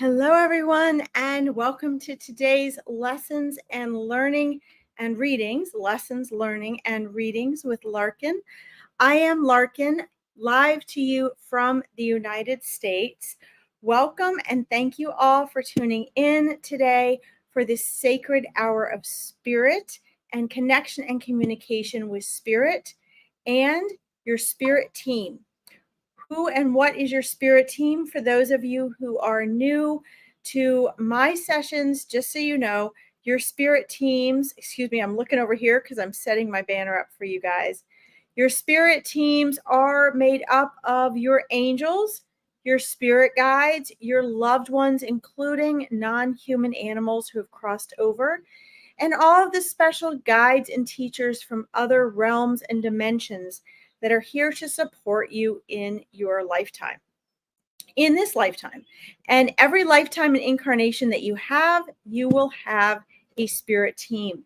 Hello, everyone, and welcome to today's lessons and learning and readings, lessons, learning, and readings with Larkin. I am Larkin, live to you from the United States. Welcome and thank you all for tuning in today for this sacred hour of spirit and connection and communication with spirit and your spirit team. Who and what is your spirit team? For those of you who are new to my sessions, just so you know, your spirit teams, I'm looking over here because I'm setting my banner up for you guys. Your spirit teams are made up of your angels, your spirit guides, your loved ones, including non-human animals who have crossed over, and all of the special guides and teachers from other realms and dimensions that are here to support you in your lifetime, in this lifetime. And every lifetime and incarnation that you will have a spirit team.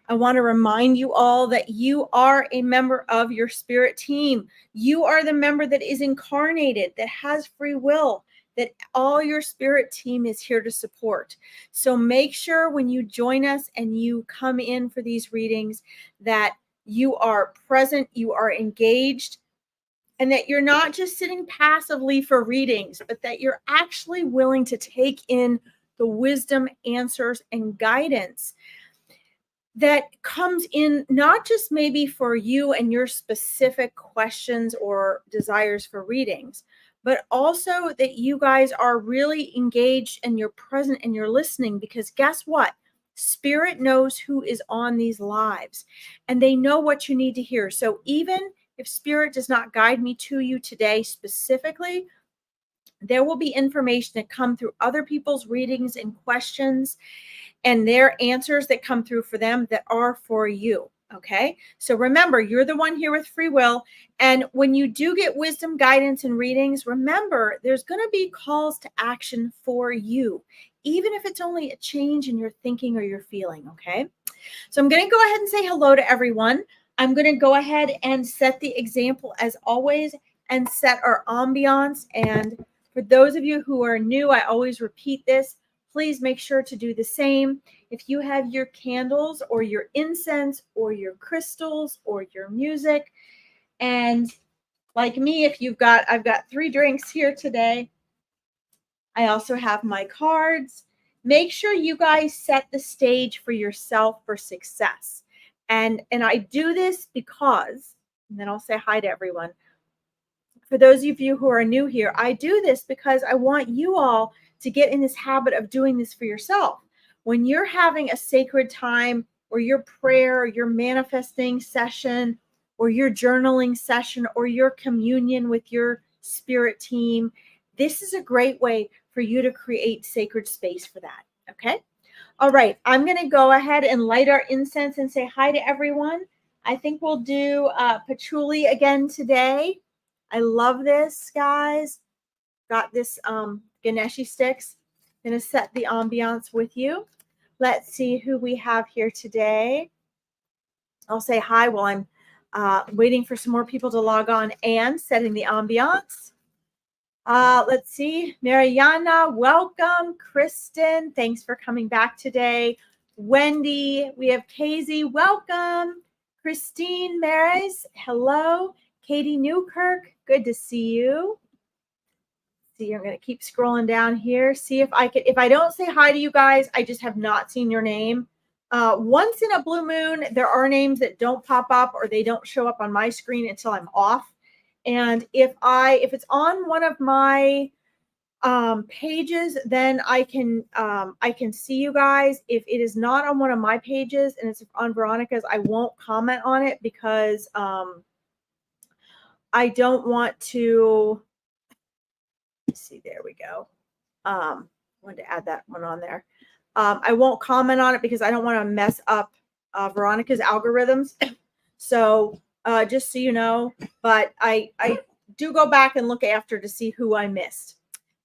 I want to remind you all that you are a member of your spirit team. You are the member that is incarnated, that has free will, that all your spirit team is here to support. So make sure when you join us and you come in for these readings that you are present, you are engaged, and that you're not just sitting passively for readings, but that you're actually willing to take in the wisdom, answers, and guidance that comes in, not just maybe for you and your specific questions or desires for readings, but also that you guys are really engaged and you're present and you're listening, because guess what? Spirit knows who is on these lives and they know what you need to hear. So even if Spirit does not guide me to you today specifically, there will be information that come through other people's readings and questions and their answers that come through for them that are for you. Okay. So remember, you're the one here with free will. And when you do get wisdom, guidance, and readings, remember, there's going to be calls to action for you, even if it's only a change in your thinking or your feeling. Okay. So I'm going to go ahead and say hello to everyone. I'm going to go ahead and set the example as always and set our ambiance. And for those of you who are new, I always repeat this. Please make sure to do the same. If you have your candles or your incense or your crystals or your music, and like me, I've got 3 drinks here today. I also have my cards. Make sure you guys set the stage for yourself for success. And I do this because, and then I'll say hi to everyone. For those of you who are new here, I do this because I want you all to get in this habit of doing this for yourself. When you're having a sacred time or your prayer, or your manifesting session, or your journaling session, or your communion with your spirit team, this is a great way for you to create sacred space for that. Okay. All right. I'm going to go ahead and light our incense and say hi to everyone. I think we'll do patchouli again today. I love this, guys. Got this Ganeshi sticks. I'm going to set the ambiance with you. Let's see who we have here today. I'll say hi while I'm waiting for some more people to log on and setting the ambiance. Let's see. Mariana, welcome. Kristen, thanks for coming back today. Wendy, we have Casey, welcome. Christine Maris, hello. Katie Newkirk, good to see you. See, I'm going to keep scrolling down here. See if I don't say hi to you guys, I just have not seen your name. Once in a blue moon, there are names that don't pop up or they don't show up on my screen until I'm off. And if it's on one of my pages, then I can see you guys. If it is not on one of my pages and it's on Veronica's, I won't comment on it because I don't want to. Let's see, there we go. I wanted to add that one on there. I won't comment on it because I don't want to mess up Veronica's algorithms. So just so you know, but I do go back and look after to see who I missed.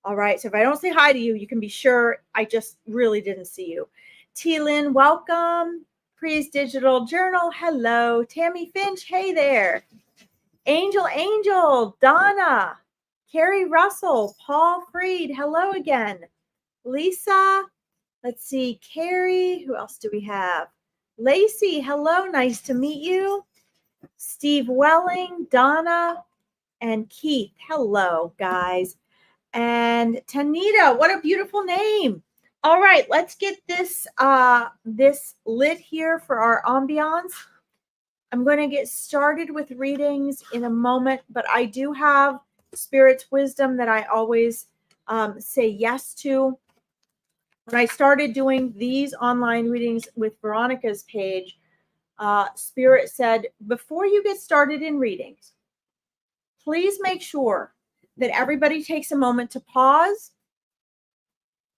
All right. So if I don't say hi to you, you can be sure I just really didn't see you. T-Lynn, welcome. Priest Digital Journal, hello. Tammy Finch, hey there. Angel, Donna, Carrie Russell, Paul Freed, hello again. Lisa. Let's see, Carrie. Who else do we have? Lacey, hello. Nice to meet you. Steve Welling, Donna, and Keith. Hello, guys. And Tanita, what a beautiful name. All right, let's get this this lit here for our ambiance. I'm going to get started with readings in a moment, but I do have Spirit's wisdom that I always say yes to. When I started doing these online readings with Veronica's page, Spirit said, before you get started in readings, please make sure that everybody takes a moment to pause,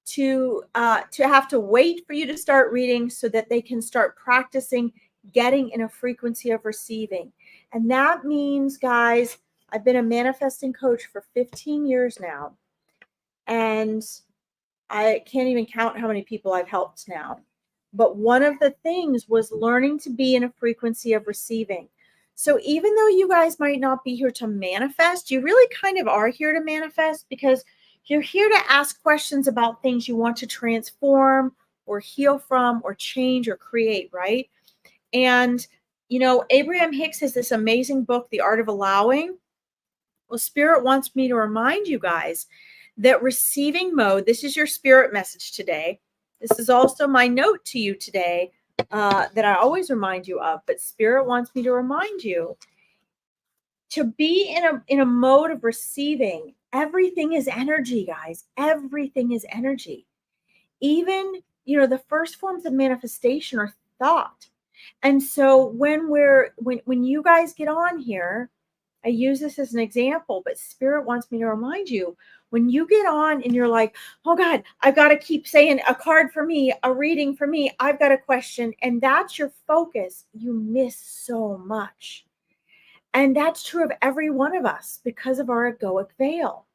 to have to wait for you to start reading so that they can start practicing getting in a frequency of receiving. And that means, guys, I've been a manifesting coach for 15 years now, and I can't even count how many people I've helped now. But one of the things was learning to be in a frequency of receiving. So even though you guys might not be here to manifest, you really kind of are here to manifest, because you're here to ask questions about things you want to transform or heal from or change or create, right? And, you know, Abraham Hicks has this amazing book, The Art of Allowing. Well, Spirit wants me to remind you guys that receiving mode, this is your Spirit message today. This is also my note to you today that I always remind you of, but Spirit wants me to remind you to be in a mode of receiving. Everything is energy, guys. Everything is energy. Even, you know, the first forms of manifestation are thought. And so when you guys get on here, I use this as an example, but Spirit wants me to remind you, when you get on and you're like, oh God, I've got to keep saying a card for me, a reading for me, I've got a question, and that's your focus, you miss so much. And that's true of every one of us because of our egoic veil.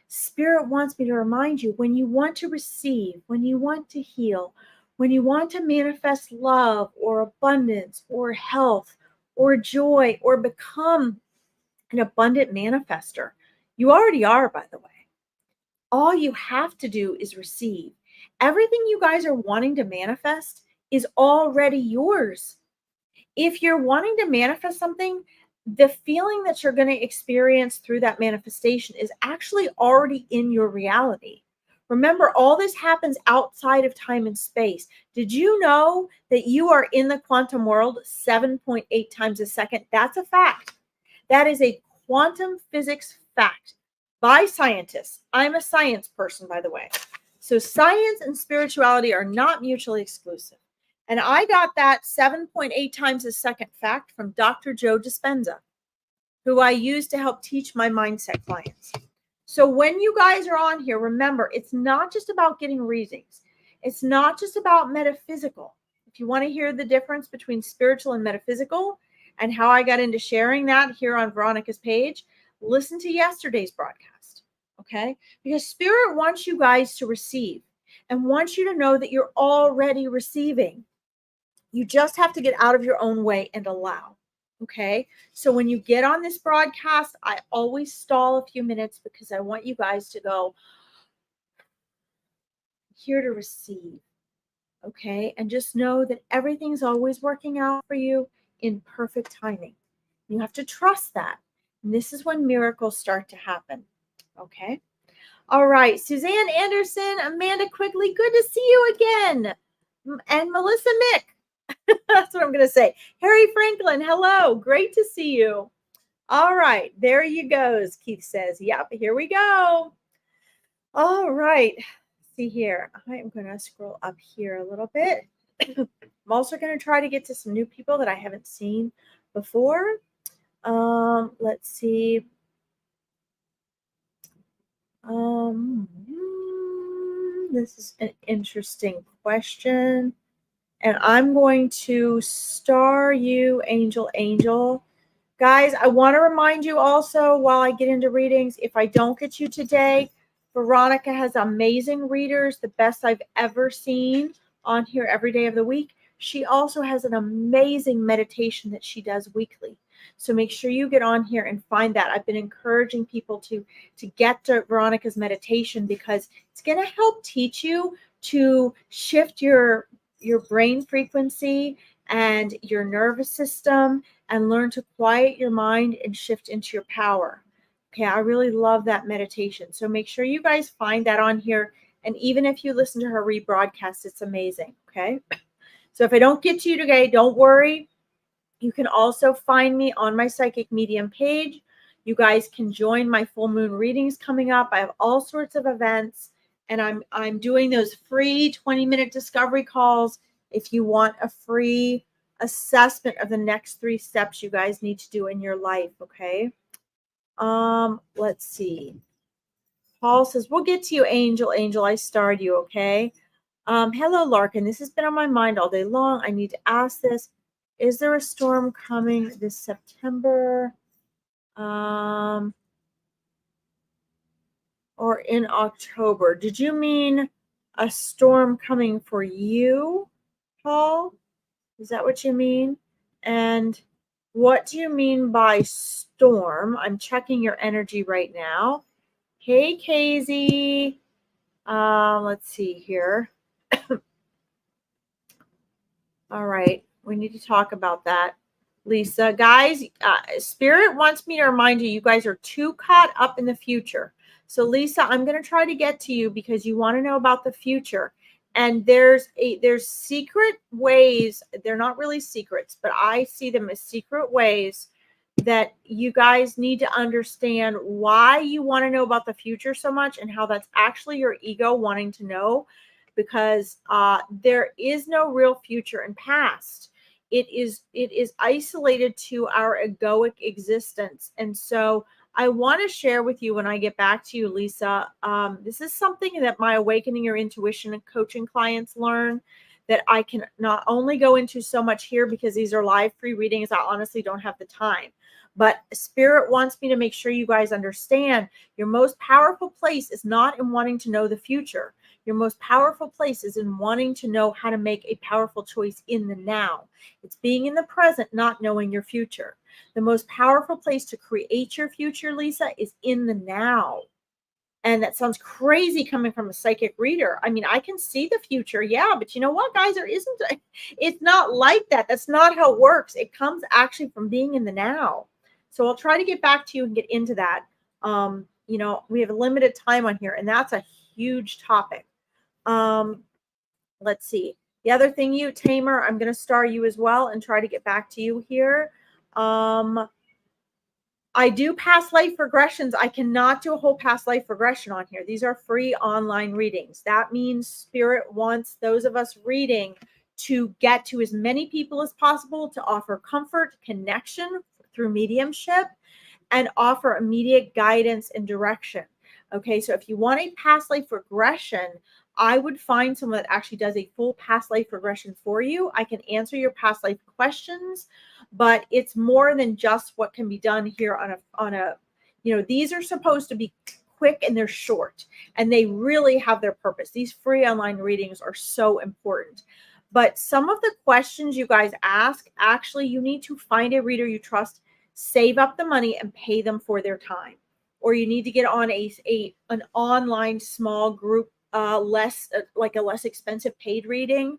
Spirit wants me to remind you, when you want to receive, when you want to heal, when you want to manifest love or abundance or health or joy or become an abundant manifester, you already are, by the way. All you have to do is receive. Everything you guys are wanting to manifest is already yours. If you're wanting to manifest something, the feeling that you're going to experience through that manifestation is actually already in your reality. Remember, all this happens outside of time and space. Did you know that you are in the quantum world 7.8 times a second? That's a fact. That is a quantum physics fact by scientists. I'm a science person, by the way. So science and spirituality are not mutually exclusive. And I got that 7.8 times a second fact from Dr. Joe Dispenza, who I use to help teach my mindset clients. So when you guys are on here, remember, it's not just about getting readings. It's not just about metaphysical. If you want to hear the difference between spiritual and metaphysical and how I got into sharing that here on Veronica's page, listen to yesterday's broadcast, okay? Because Spirit wants you guys to receive and wants you to know that you're already receiving. You just have to get out of your own way and allow. Okay. So when you get on this broadcast, I always stall a few minutes because I want you guys to go here to receive. Okay. And just know that everything's always working out for you in perfect timing. You have to trust that. And this is when miracles start to happen. Okay. All right. Suzanne Anderson, Amanda Quigley, good to see you again. And Melissa Mick. That's what I'm going to say. Harry Franklin, hello. Great to see you. All right. There you goes. Keith says, yep, here we go. All right. See here. I am going to scroll up here a little bit. I'm also going to try to get to some new people that I haven't seen before. Let's see. This is an interesting question. And I'm going to star you, Angel. Guys, I want to remind you also, while I get into readings, if I don't get you today, Veronica has amazing readers, the best I've ever seen on here every day of the week. she also has an amazing meditation that she does weekly. So make sure you get on here and find that. I've been encouraging people to get to Veronica's meditation because it's going to help teach you to shift your brain frequency and your nervous system and learn to quiet your mind and shift into your power. Okay, I really love that meditation. So make sure you guys find that on here. And even if you listen to her rebroadcast, it's amazing. Okay. So if I don't get to you today, don't worry. You can also find me on my Psychic Medium page. You guys can join my full moon readings coming up. I have all sorts of events, and I'm doing those free 20-minute discovery calls if you want a free assessment of the next 3 steps you guys need to do in your life, okay? Let's see. Paul says, we'll get to you, Angel. Angel, I starred you, okay? Hello, Larkin. This has been on my mind all day long. I need to ask this. Is there a storm coming this September? Or in October? Did you mean a storm coming for you, Paul? Is that what you mean? And what do you mean by storm? I'm checking your energy right now. Hey, Casey. Let's see here. All right. We need to talk about that. Lisa, guys, Spirit wants me to remind you, you guys are too caught up in the future. So Lisa, I'm going to try to get to you because you want to know about the future. And there's secret ways. They're not really secrets, but I see them as secret ways that you guys need to understand why you want to know about the future so much and how that's actually your ego wanting to know, because there is no real future and past. It is isolated to our egoic existence. And so I want to share with you when I get back to you, Lisa, this is something that my awakening your intuition and coaching clients learn that I can not only go into so much here because these are live free readings. I honestly don't have the time. But Spirit wants me to make sure you guys understand your most powerful place is not in wanting to know the future. Your most powerful place is in wanting to know how to make a powerful choice in the now. It's being in the present, not knowing your future. The most powerful place to create your future, Lisa, is in the now. And that sounds crazy coming from a psychic reader. I mean, I can see the future. Yeah, but you know what, guys? It's not like that. That's not how it works. It comes actually from being in the now. So I'll try to get back to you and get into that. We have a limited time on here, and that's a huge topic. Let's see. The other thing, you, Tamer, I'm going to star you as well and try to get back to you here. I do past life regressions. I cannot do a whole past life regression on here. These are free online readings. That means Spirit wants those of us reading to get to as many people as possible, to offer comfort, connection through mediumship, and offer immediate guidance and direction. Okay, so if you want a past life regression, I would find someone that actually does a full past life regression for you. I can answer your past life questions, but it's more than just what can be done here on a these are supposed to be quick and they're short, and they really have their purpose. These free online readings are so important. But some of the questions you guys ask, actually, you need to find a reader you trust, save up the money and pay them for their time. Or you need to get on an online small group, less expensive paid reading,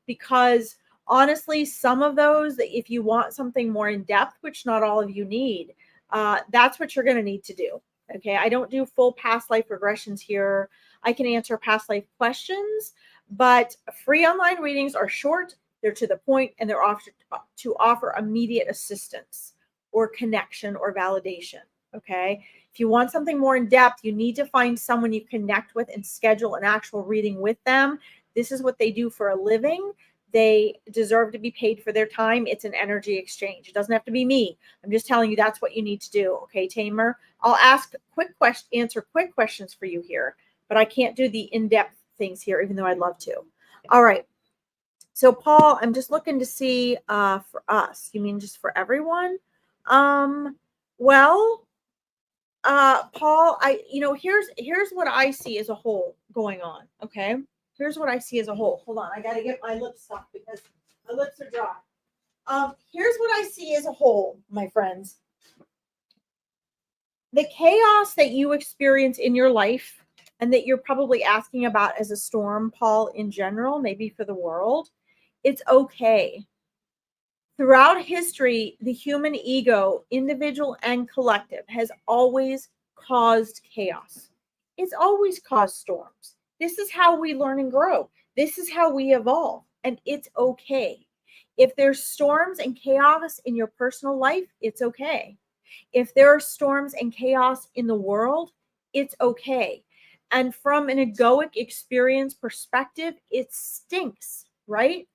because honestly, some of those, if you want something more in depth, which not all of you need, that's what you're going to need to do. Okay, I don't do full past life regressions here. I can answer past life questions, but free online readings are short, they're to the point, and they're offered to offer immediate assistance or connection or validation. Okay, if you want something more in depth, you need to find someone you connect with and schedule an actual reading with them. This is what they do for a living. They deserve to be paid for their time. It's an energy exchange. It doesn't have to be me. I'm just telling you that's what you need to do. Okay, Tamer? I'll answer quick questions for you here, but I can't do the in-depth things here, even though I'd love to. All right. So Paul, I'm just looking to see for us. You mean just for everyone? Well, Paul, here's what I see as a whole going on. Okay. here's what I see as a whole. Hold on, I got to get my lips stuffed because my lips are dry. Here's what I see as a whole, my friends. The chaos that you experience in your life and that you're probably asking about as a storm, Paul, in general, maybe for the world, it's okay. Throughout history, the human ego, individual and collective, has always caused chaos. It's always caused storms. This is how we learn and grow. This is how we evolve, and it's okay. If there's storms and chaos in your personal life, it's okay. If there are storms and chaos in the world, it's okay. And from an egoic experience perspective, it stinks, right?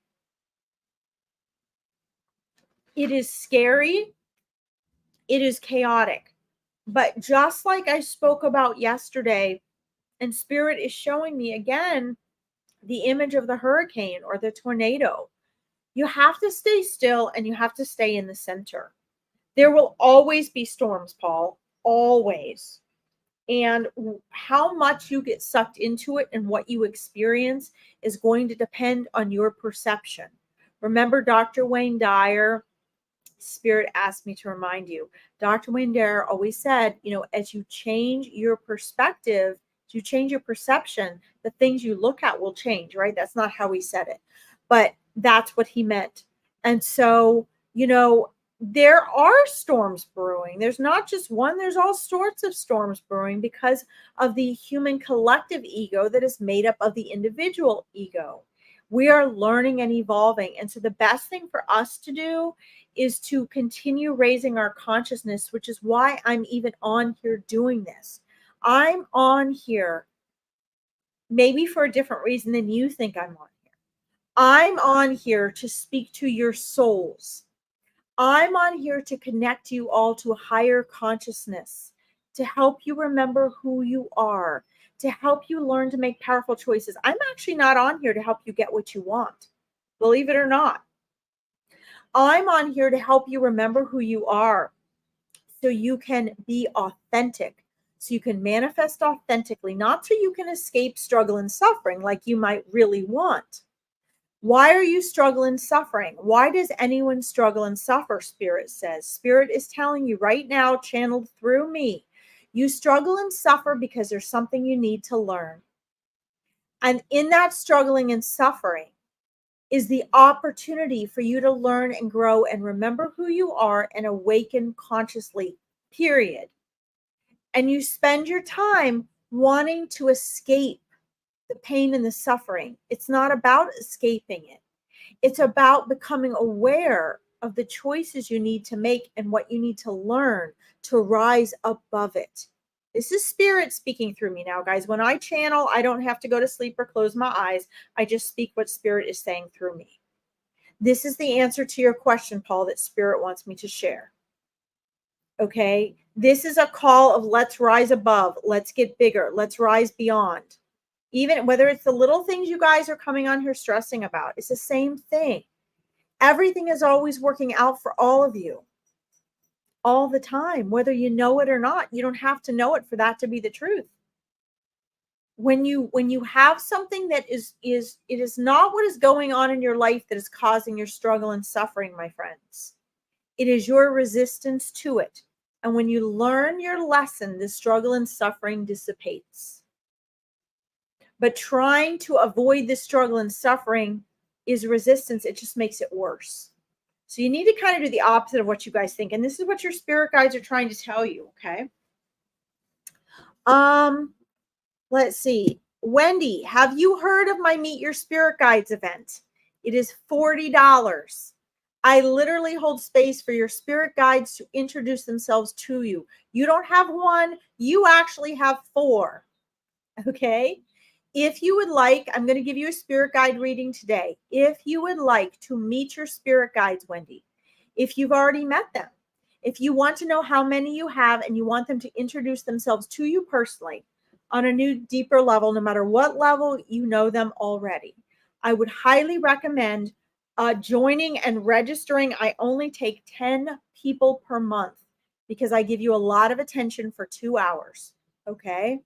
It is scary. It is chaotic. But just like I spoke about yesterday, and Spirit is showing me again the image of the hurricane or the tornado, you have to stay still and you have to stay in the center. There will always be storms, Paul, always. And how much you get sucked into it and what you experience is going to depend on your perception. Remember Dr. Wayne Dyer? Spirit asked me to remind you. Dr. Wayne Dyer always said, as you change your perspective, as you change your perception, the things you look at will change, right? That's not how he said it, but that's what he meant. And so, there are storms brewing. There's not just one, there's all sorts of storms brewing because of the human collective ego that is made up of the individual ego. We are learning and evolving. And so the best thing for us to do is to continue raising our consciousness, which is why I'm even on here doing this. I'm on here maybe for a different reason than you think I'm on here. I'm on here to speak to your souls. I'm on here to connect you all to a higher consciousness, to help you remember who you are, to help you learn to make powerful choices. I'm actually not on here to help you get what you want, believe it or not. I'm on here to help you remember who you are so you can be authentic, so you can manifest authentically, not so you can escape struggle and suffering like you might really want. Why are you struggling and suffering? Why does anyone struggle and suffer? Spirit says. Spirit is telling you right now, channeled through me, you struggle and suffer because there's something you need to learn. And in that struggling and suffering is the opportunity for you to learn and grow and remember who you are and awaken consciously, period. And you spend your time wanting to escape the pain and the suffering. It's not about escaping it. It's about becoming aware of the choices you need to make and what you need to learn to rise above it. This is Spirit speaking through me now, guys. When I channel, I don't have to go to sleep or close my eyes. I just speak what Spirit is saying through me. This is the answer to your question, Paul, that Spirit wants me to share. Okay? This is a call of let's rise above. Let's get bigger. Let's rise beyond. Even whether it's the little things you guys are coming on here stressing about, it's the same thing. Everything is always working out for all of you all the time, whether you know it or not. You don't have to know it for that to be the truth. When you have something that it is not what is going on in your life that is causing your struggle and suffering, my friends. It is your resistance to it. And when you learn your lesson, the struggle and suffering dissipates. But trying to avoid the struggle and suffering is resistance. It just makes it worse. So you need to kind of do the opposite of what you guys think. And this is what your spirit guides are trying to tell you, okay? Let's see. Wendy, have you heard of my Meet Your Spirit Guides event? It is $40. I literally hold space for your spirit guides to introduce themselves to you. You don't have one, you actually have 4. Okay? If you would like, I'm going to give you a spirit guide reading today. If you would like to meet your spirit guides, Wendy, if you've already met them, if you want to know how many you have and you want them to introduce themselves to you personally on a new, deeper level, no matter what level you know them already, I would highly recommend joining and registering. I only take 10 people per month because I give you a lot of attention for 2 hours. Okay?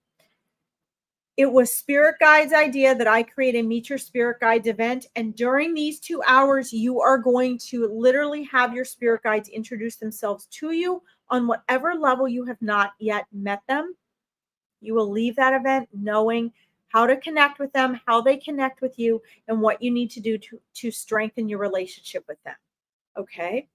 It was Spirit Guide's idea that I create a Meet Your Spirit Guides event. And during these 2 hours, you are going to literally have your spirit guides introduce themselves to you on whatever level you have not yet met them. You will leave that event knowing how to connect with them, how they connect with you, and what you need to do to strengthen your relationship with them. Okay?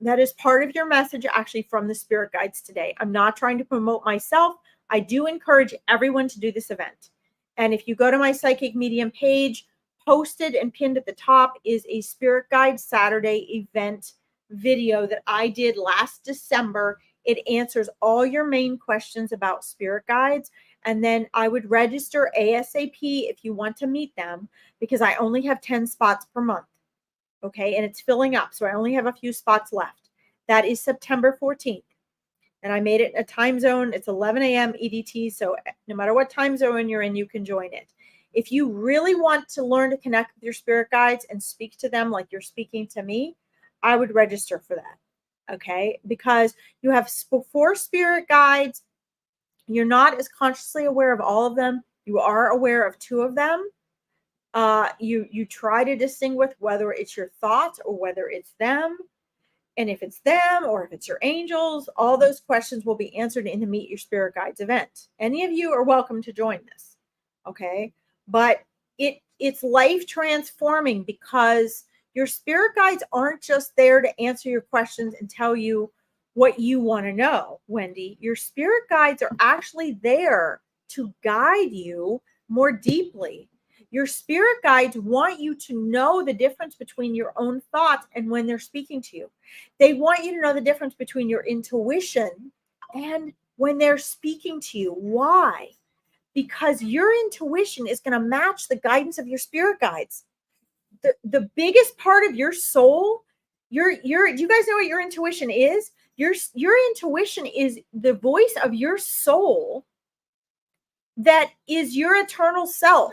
That is part of your message actually from the spirit guides today. I'm not trying to promote myself. I do encourage everyone to do this event. And if you go to my Psychic Medium page, posted and pinned at the top is a Spirit Guide Saturday event video that I did last December. It answers all your main questions about spirit guides. And then I would register ASAP if you want to meet them, because I only have 10 spots per month. Okay, and it's filling up, so I only have a few spots left. That is September 14th. And I made it a time zone. It's 11 a.m. EDT, so no matter what time zone you're in, you can join it. If you really want to learn to connect with your spirit guides and speak to them like you're speaking to me, I would register for that, okay? Because you have 4 spirit guides. You're not as consciously aware of all of them. You are aware of 2 of them. You try to distinguish whether it's your thoughts or whether it's them. And if it's them or if it's your angels, all those questions will be answered in the Meet Your Spirit Guides event. Any of you are welcome to join this. Okay. But it's life transforming, because your spirit guides aren't just there to answer your questions and tell you what you want to know, Wendy. Your spirit guides are actually there to guide you more deeply. Your spirit guides want you to know the difference between your own thoughts and when they're speaking to you. They want you to know the difference between your intuition and when they're speaking to you. Why? Because your intuition is going to match the guidance of your spirit guides. The biggest part of your soul, do you guys know what your intuition is? Your intuition is the voice of your soul that is your eternal self,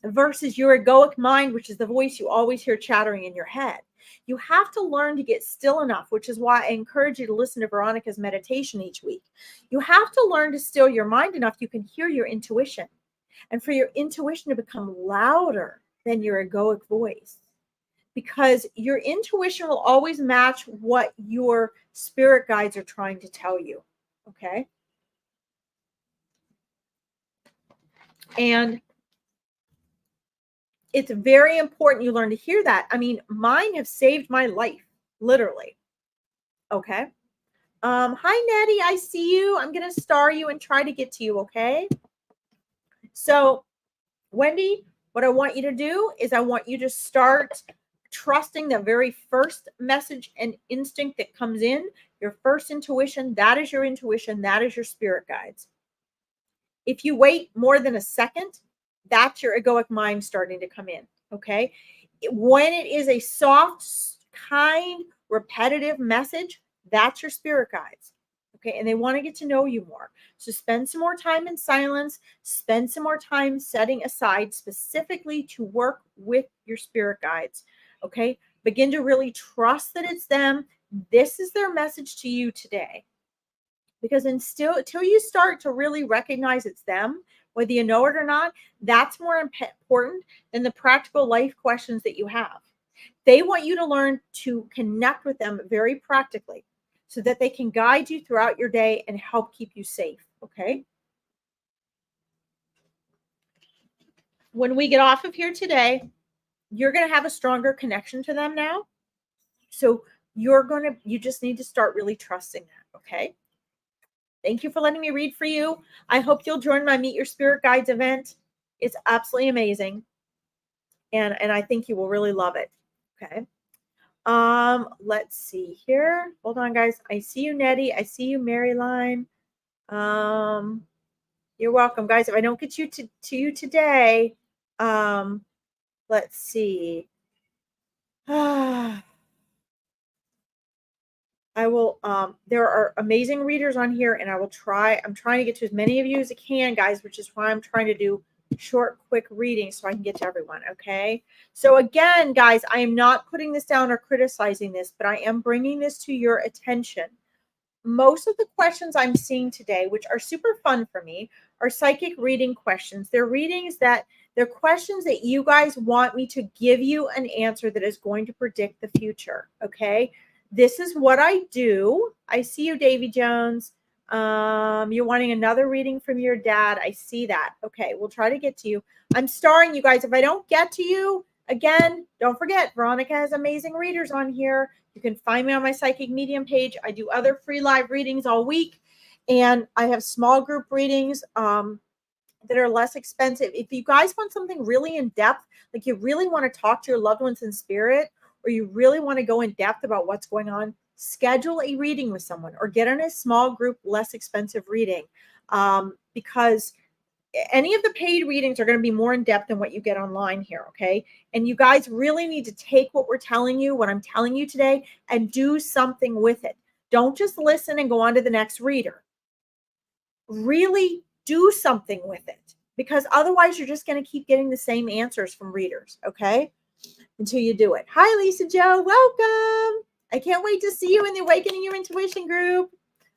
versus your egoic mind, which is the voice you always hear chattering in your head. You have to learn to get still enough, which is why I encourage you to listen to Veronica's meditation each week. You have to learn to still your mind enough you can hear your intuition, and for your intuition to become louder than your egoic voice, because your intuition will always match what your spirit guides are trying to tell you. Okay. And it's very important you learn to hear that. I mean, mine have saved my life, literally. Okay. Hi, Nettie. I see you. I'm going to star you and try to get to you. Okay. So, Wendy, what I want you to do is I want you to start trusting the very first message and instinct that comes in, your first intuition. That is your intuition. That is your spirit guides. If you wait more than a second, that's your egoic mind starting to come in. Okay. When it is a soft, kind, repetitive message, that's your spirit guides. Okay. And they want to get to know you more. So spend some more time in silence, spend some more time setting aside specifically to work with your spirit guides. Okay. Begin to really trust that it's them. This is their message to you today. Because until you start to really recognize it's them, whether you know it or not, that's more important than the practical life questions that you have. They want you to learn to connect with them very practically so that they can guide you throughout your day and help keep you safe. Okay. When we get off of here today, you're going to have a stronger connection to them now. So you just need to start really trusting that. Okay. Thank you for letting me read for you. I hope you'll join my Meet Your Spirit Guides event. It's absolutely amazing. And I think you will really love it. Okay. Let's see here. Hold on, guys. I see you, Nettie. I see you, Maryline. You're welcome, guys. If I don't get you to you today, let's see. I will, there are amazing readers on here, and I'm trying to get to as many of you as I can, guys, which is why I'm trying to do short, quick readings so I can get to everyone. Okay. So again, guys, I am not putting this down or criticizing this, but I am bringing this to your attention. most of the questions I'm seeing today, which are super fun for me, are psychic reading questions. They're questions that you guys want me to give you an answer that is going to predict the future. Okay. This is what I do. I see you, Davy Jones. You're wanting another reading from your dad. I see that. Okay. We'll try to get to you. I'm starring you guys. If I don't get to you, again, don't forget, Veronica has amazing readers on here. You can find me on my Psychic Medium page. I do other free live readings all week, and I have small group readings that are less expensive. If you guys want something really in depth, like you really want to talk to your loved ones in spirit, or you really want to go in depth about what's going on, schedule a reading with someone or get in a small group, less expensive reading, because any of the paid readings are going to be more in depth than what you get online here. Okay. And you guys really need to take what we're telling you, what I'm telling you today, and do something with it. Don't just listen and go on to the next reader. Really do something with it, because otherwise you're just going to keep getting the same answers from readers. Okay. Until you do it. Hi, Lisa Joe. Welcome. I can't wait to see you in the Awakening Your Intuition group.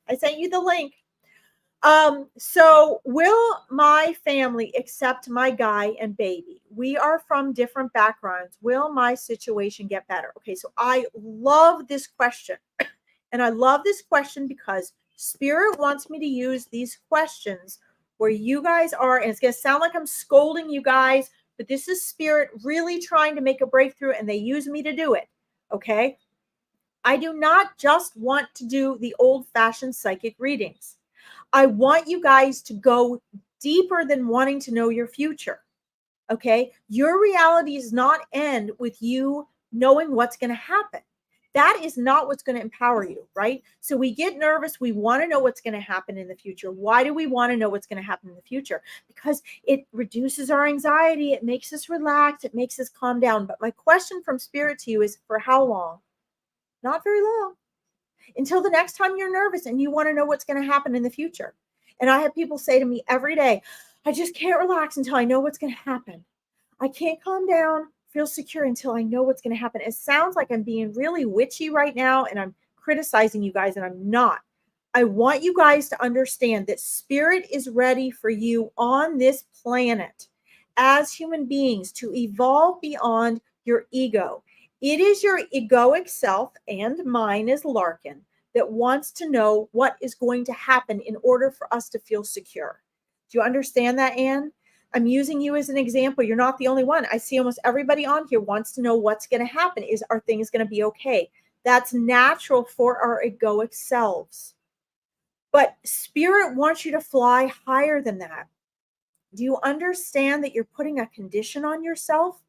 I sent you the link. So will my family accept my guy and baby? We are from different backgrounds. Will my situation get better? Okay, so I love this question. And I love this question because Spirit wants me to use these questions where you guys are, and it's going to sound like I'm scolding you guys, but this is Spirit really trying to make a breakthrough, and they use me to do it. Okay. I do not just want to do the old-fashioned psychic readings. I want you guys to go deeper than wanting to know your future. Okay. Your reality does not end with you knowing what's going to happen. That is not what's going to empower you, right? So we get nervous. We want to know what's going to happen in the future. Why do we want to know what's going to happen in the future? Because it reduces our anxiety. It makes us relax. It makes us calm down. But my question from Spirit to you is, for how long? Not very long. Until the next time you're nervous and you want to know what's going to happen in the future. And I have people say to me every day, I just can't relax until I know what's going to happen. I can't calm down, feel secure until I know what's going to happen. It sounds like I'm being really witchy right now and I'm criticizing you guys, and I'm not. I want you guys to understand that Spirit is ready for you on this planet as human beings to evolve beyond your ego. It is your egoic self and mine as Larkin that wants to know what is going to happen in order for us to feel secure. Do you understand that, Anne? I'm using you as an example. You're not the only one. I see almost everybody on here wants to know what's going to happen. Are things going to be okay? That's natural for our egoic selves. But Spirit wants you to fly higher than that. Do you understand that you're putting a condition on yourself?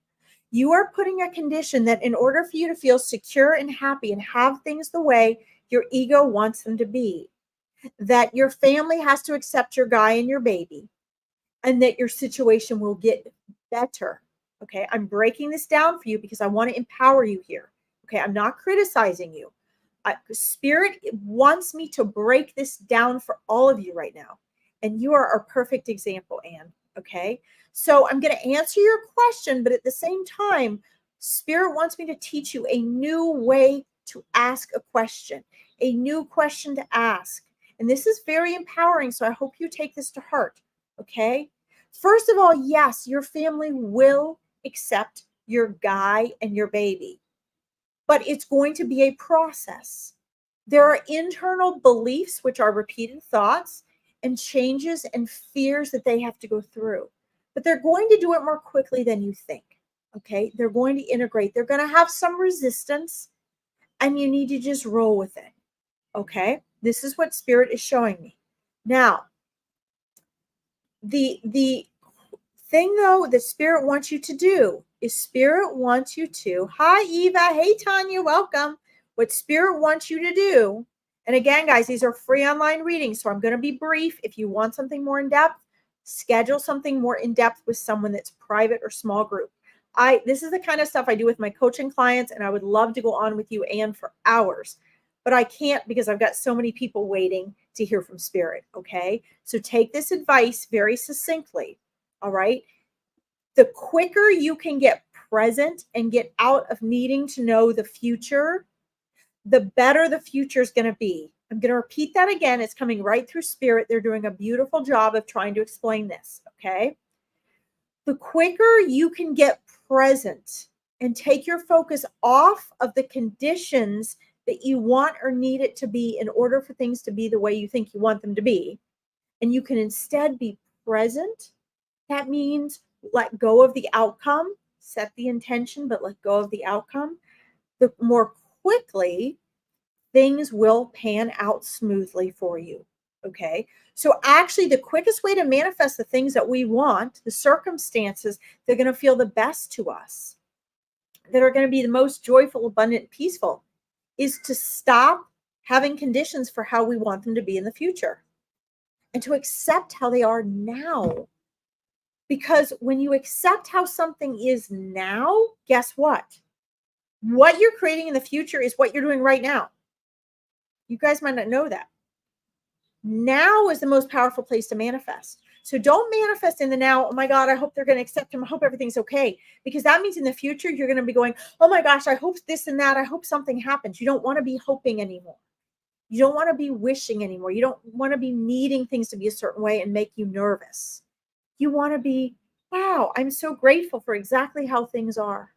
You are putting a condition that in order for you to feel secure and happy and have things the way your ego wants them to be, that your family has to accept your guy and your baby, and that your situation will get better. Okay, I'm breaking this down for you because I want to empower you here. Okay, I'm not criticizing you. Spirit wants me to break this down for all of you right now. And you are a perfect example, Anne. Okay, so I'm going to answer your question, but at the same time, Spirit wants me to teach you a new way to ask a question, a new question to ask. And this is very empowering, so I hope you take this to heart. Okay. First of all, yes, your family will accept your guy and your baby, but it's going to be a process. There are internal beliefs, which are repeated thoughts and changes and fears that they have to go through, but they're going to do it more quickly than you think. Okay. They're going to integrate. They're going to have some resistance, and you need to just roll with it. Okay. This is what Spirit is showing me. Now, the thing though that Spirit wants you to do is Spirit wants you to, hi Eva, hey Tanya, welcome. What Spirit wants you to do, and again guys, these are free online readings, so I'm going to be brief. If you want something more in depth, schedule something more in depth with someone that's private or small group. This is the kind of stuff I do with my coaching clients, and I would love to go on with you, Anne, for hours. But I can't because I've got so many people waiting to hear from Spirit. Okay. So take this advice very succinctly. All right. The quicker you can get present and get out of needing to know the future, the better the future is going to be. I'm going to repeat that again. It's coming right through spirit. They're doing a beautiful job of trying to explain this, okay? The quicker you can get present and take your focus off of the conditions that you want or need it to be in order for things to be the way you think you want them to be, and you can instead be present, that means let go of the outcome, set the intention, but let go of the outcome, the more quickly things will pan out smoothly for you. Okay. So actually the quickest way to manifest the things that we want, the circumstances, they're going to feel the best to us, that are going to be the most joyful, abundant, peaceful, is to stop having conditions for how we want them to be in the future and to accept how they are now. Because when you accept how something is now, guess what? What you're creating in the future is what you're doing right now. You guys might not know that. Now is the most powerful place to manifest. So don't manifest in the now. Oh my God, I hope they're going to accept him. I hope everything's okay. Because that means in the future, you're going to be going, oh my gosh, I hope this and that. I hope something happens. You don't want to be hoping anymore. You don't want to be wishing anymore. You don't want to be needing things to be a certain way and make you nervous. You want to be, wow, I'm so grateful for exactly how things are.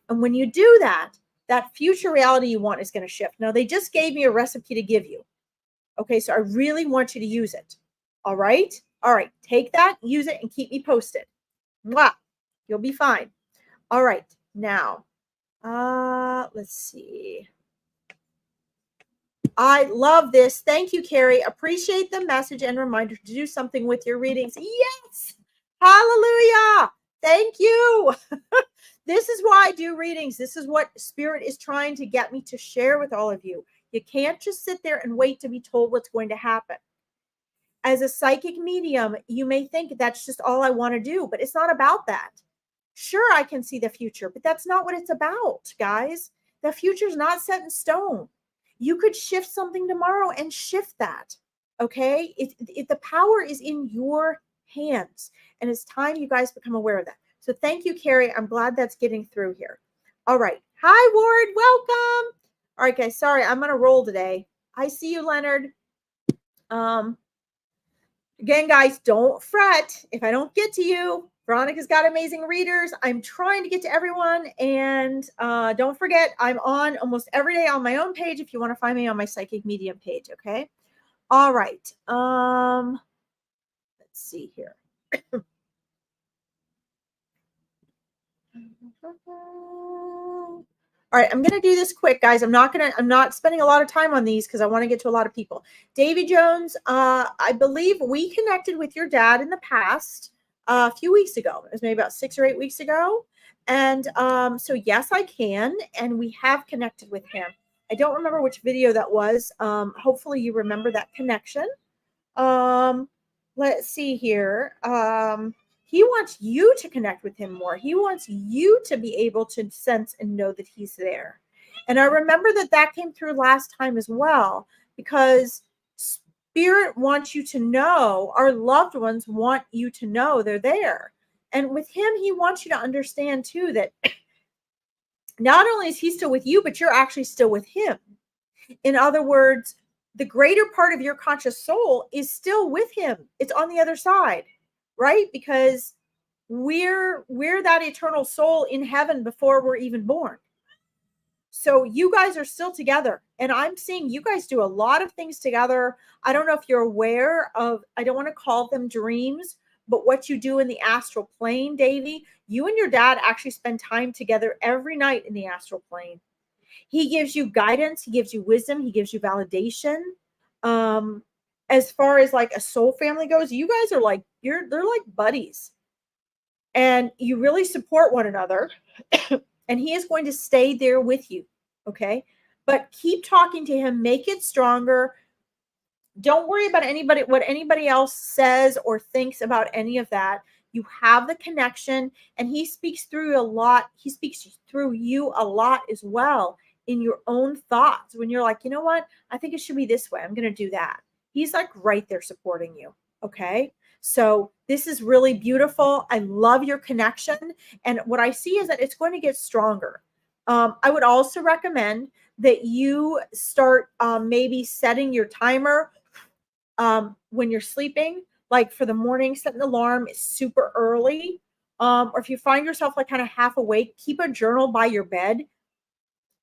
And when you do that, that future reality you want is going to shift. Now, they just gave me a recipe to give you. Okay, so I really want you to use it. All right? All right, take that, use it, and keep me posted. Mwah! You'll be fine. All right, now, let's see. I love this. Thank you, Carrie. Appreciate the message and reminder to do something with your readings. Yes! Hallelujah! Thank you. This is why I do readings. This is what Spirit is trying to get me to share with all of you. You can't just sit there and wait to be told what's going to happen. As a psychic medium, you may think that's just all I want to do, but it's not about that. Sure, I can see the future, but that's not what it's about, guys. The future is not set in stone. You could shift something tomorrow and shift that, okay? The power is in your hands, and it's time you guys become aware of that. So thank you, Carrie. I'm glad that's getting through here. All right. Hi, Ward. Welcome. All right, guys. Sorry, I'm going to roll today. I see you, Leonard. Again, guys, don't fret if I don't get to you. Veronica's got amazing readers. I'm trying to get to everyone. And don't forget, I'm on almost every day on my own page if you want to find me on my Psychic Medium page, okay? All right. Let's see here. All right, I'm going to do this quick, guys. I'm not spending a lot of time on these because I want to get to a lot of people. Davy Jones, I believe we connected with your dad in the past a few weeks ago. It was maybe about 6 or 8 weeks ago. And so yes, I can. And we have connected with him. I don't remember which video that was. Hopefully you remember that connection. Let's see here. He wants you to connect with him more. He wants you to be able to sense and know that he's there. And I remember that came through last time as well, because Spirit wants you to know, our loved ones want you to know they're there. And with him, he wants you to understand too that not only is he still with you, but you're actually still with him. In other words, the greater part of your conscious soul is still with him. It's on the other side, right? Because we're that eternal soul in heaven before we're even born. So you guys are still together. And I'm seeing you guys do a lot of things together. I don't know if you're aware of, I don't want to call them dreams, but what you do in the astral plane, Davy, you and your dad actually spend time together every night in the astral plane. He gives you guidance. He gives you wisdom. He gives you validation. As far as like a soul family goes, you guys are like, they're like buddies. And you really support one another. And he is going to stay there with you. Okay. But keep talking to him. Make it stronger. Don't worry about what anybody else says or thinks about any of that. You have the connection, and he speaks through you a lot. He speaks through you a lot as well in your own thoughts. When you're like, you know what? I think it should be this way. I'm going to do that. He's like right there supporting you. Okay. So this is really beautiful. I love your connection. And what I see is that it's going to get stronger. I would also recommend that you start maybe setting your timer when you're sleeping, like for the morning, set an alarm super early. Or if you find yourself like kind of half awake, keep a journal by your bed.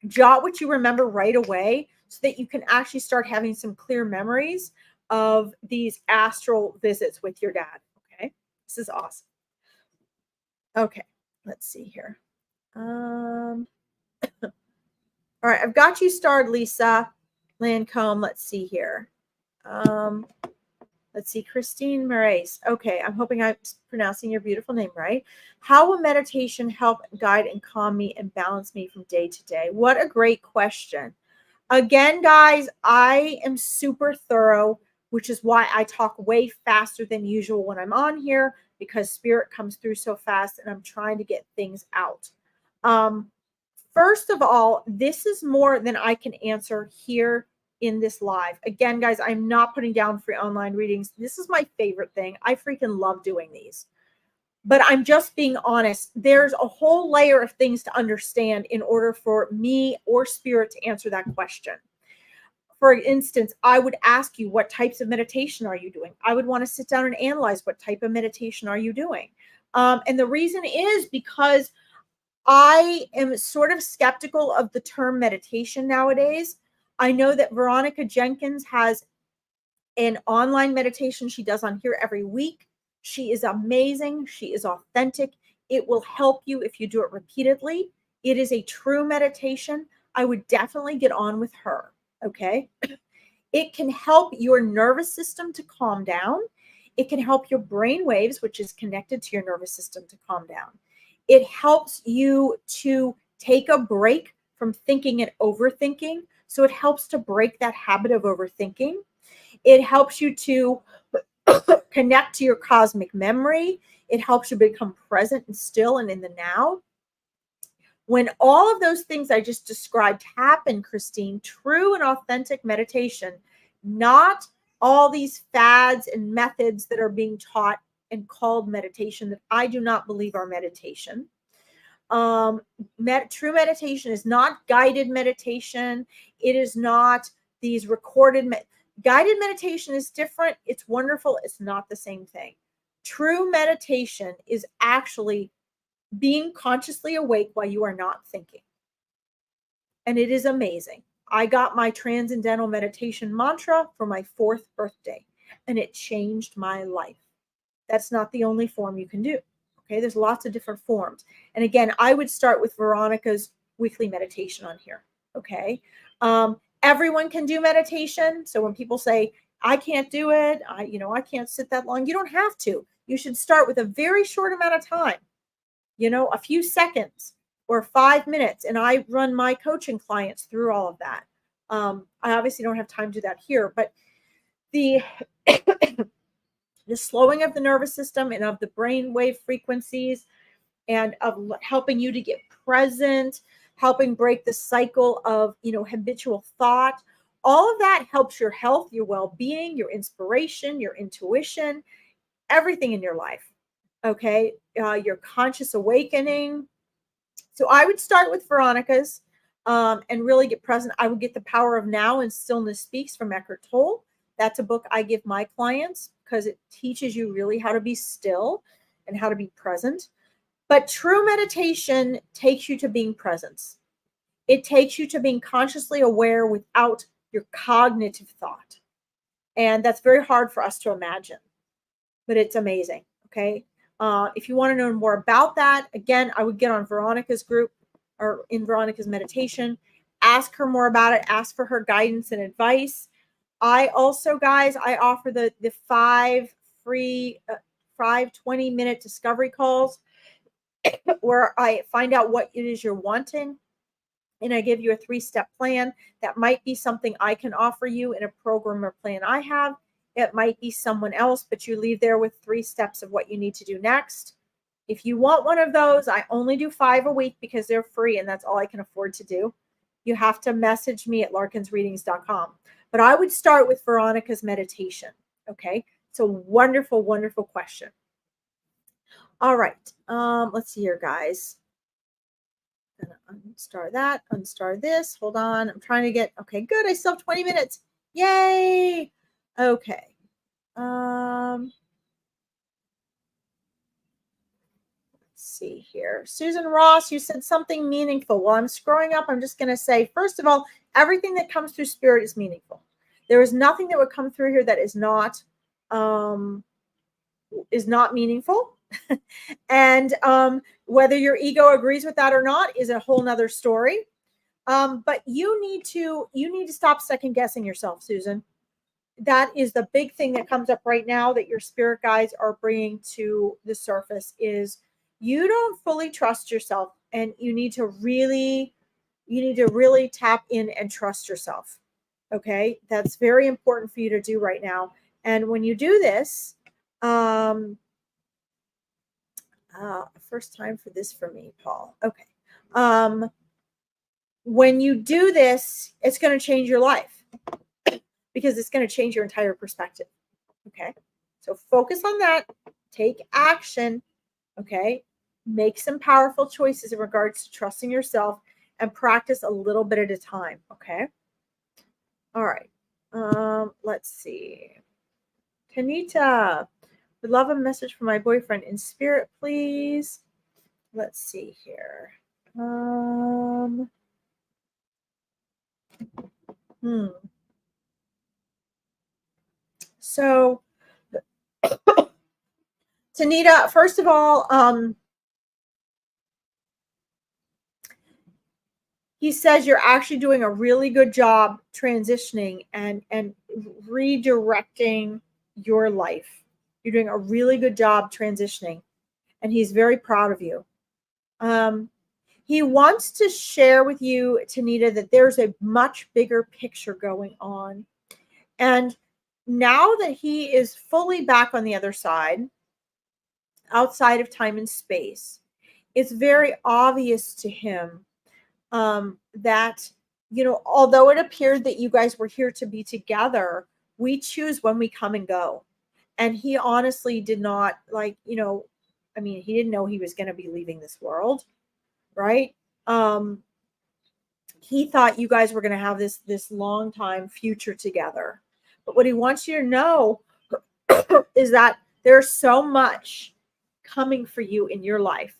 Jot what you remember right away so that you can actually start having some clear memories of these astral visits with your dad. Okay, this is awesome. Okay, let's see here. All right, I've got you starred, Lisa Lancome. Let's see here. Let's see, Christine Moraes. Okay, I'm hoping I'm pronouncing your beautiful name right. How will meditation help guide and calm me and balance me from day to day? What a great question. Again, guys, I am super thorough, which is why I talk way faster than usual when I'm on here, because spirit comes through so fast and I'm trying to get things out. First of all, this is more than I can answer here in this live. Again, guys, I'm not putting down free online readings. This is my favorite thing. I freaking love doing these. But I'm just being honest. There's a whole layer of things to understand in order for me or spirit to answer that question. For instance, I would ask you, what types of meditation are you doing? I would want to sit down and analyze what type of meditation are you doing? And the reason is because I am sort of skeptical of the term meditation nowadays. I know that Veronica Jenkins has an online meditation she does on here every week. She is amazing. She is authentic. It will help you if you do it repeatedly. It is a true meditation. I would definitely get on with her. Okay. It can help your nervous system to calm down. It can help your brain waves, which is connected to your nervous system, to calm down. It helps you to take a break from thinking and overthinking. So it helps to break that habit of overthinking. It helps you to connect to your cosmic memory. It helps you become present and still and in the now. When all of those things I just described happen, Christine, true and authentic meditation, not all these fads and methods that are being taught and called meditation that I do not believe are meditation. True meditation is not guided meditation. It is not these recorded. Guided meditation is different. It's wonderful. It's not the same thing. True meditation is actually being consciously awake while you are not thinking. And it is amazing. I got my transcendental meditation mantra for my 4th birthday, and it changed my life. That's not the only form you can do. Okay, there's lots of different forms. And again, I would start with Veronica's weekly meditation on here. Okay. Everyone can do meditation. So when people say, I can't do it, I can't sit that long, you don't have to. You should start with a very short amount of time, a few seconds or 5 minutes. And I run my coaching clients through all of that. I obviously don't have time to do that here, but the the slowing of the nervous system and of the brain wave frequencies and of helping you to get present, helping break the cycle of, habitual thought. All of that helps your health, your well-being, your inspiration, your intuition, everything in your life. Okay. Your conscious awakening. So I would start with Veronica's and really get present. I would get The Power of Now and Stillness Speaks from Eckhart Tolle. That's a book I give my clients because it teaches you really how to be still and how to be present. But true meditation takes you to being present. It takes you to being consciously aware without your cognitive thought. And that's very hard for us to imagine, but it's amazing. Okay. If you want to know more about that, again, I would get on Veronica's group or in Veronica's meditation, ask her more about it, ask for her guidance and advice. I also, guys, I offer the 5 free 20-minute discovery calls where I find out what it is you're wanting. And I give you a 3-step plan. That might be something I can offer you in a program or plan I have. It might be someone else, but you leave there with 3 steps of what you need to do next. If you want one of those, I only do 5 a week because they're free and that's all I can afford to do. You have to message me at larkinsreadings.com. But I would start with Veronica's meditation. Okay. So wonderful, wonderful question. All right. Let's see here, guys. gonna unstar that, unstar this. Hold on. I'm trying to get, okay, good. I still have 20 minutes. Yay. Okay. Let's see here. Susan Ross, you said something meaningful. While I'm scrolling up, I'm just going to say, first of all, everything that comes through spirit is meaningful. There is nothing that would come through here that is not meaningful. And whether your ego agrees with that or not is a whole nother story. But you need to stop second guessing yourself, Susan. That is the big thing that comes up right now that your spirit guides are bringing to the surface is you don't fully trust yourself, and you need to really tap in and trust yourself. Okay. That's very important for you to do right now. And when you do this, first time for this for me, Paul. Okay. When you do this, it's going to change your life because it's going to change your entire perspective. Okay. So focus on that. Take action. Okay. Make some powerful choices in regards to trusting yourself and practice a little bit at a time. Okay. All right. Let's see. Tanita, would love a message from my boyfriend in spirit, please. Let's see here. So, Tanita, first of all, he says you're actually doing a really good job transitioning and redirecting your life. You're doing a really good job transitioning, and he's very proud of you. He wants to share with you, Tanita, that there's a much bigger picture going on. And now that he is fully back on the other side, outside of time and space, it's very obvious to him that, although it appeared that you guys were here to be together, we choose when we come and go. And he honestly did not he didn't know he was going to be leaving this world, right? He thought you guys were going to have this long time future together. But what he wants you to know is that there's so much coming for you in your life.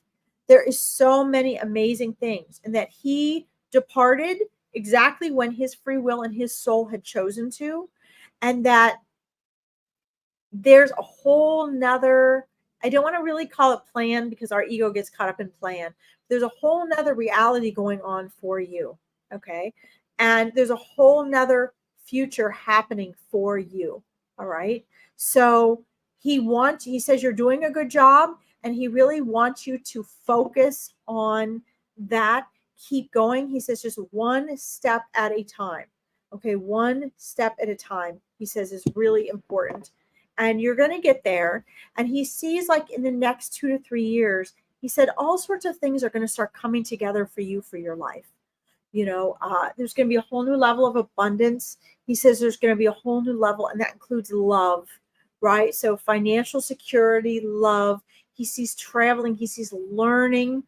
There is so many amazing things, and that he departed exactly when his free will and his soul had chosen to, and that there's a whole nother, I don't want to really call it plan because our ego gets caught up in plan. There's a whole nother reality going on for you. Okay. And there's a whole nother future happening for you. All right. So he says you're doing a good job, and he really wants you to focus on that. Keep going. He says just one step at a time. Okay. One step at a time, he says, is really important. And you're going to get there. And he sees, like, in the next 2 to 3 years, he said all sorts of things are going to start coming together for you for your life. There's going to be a whole new level of abundance. He says there's going to be a whole new level, and that includes love, right? So financial security, love. He sees traveling. He sees learning,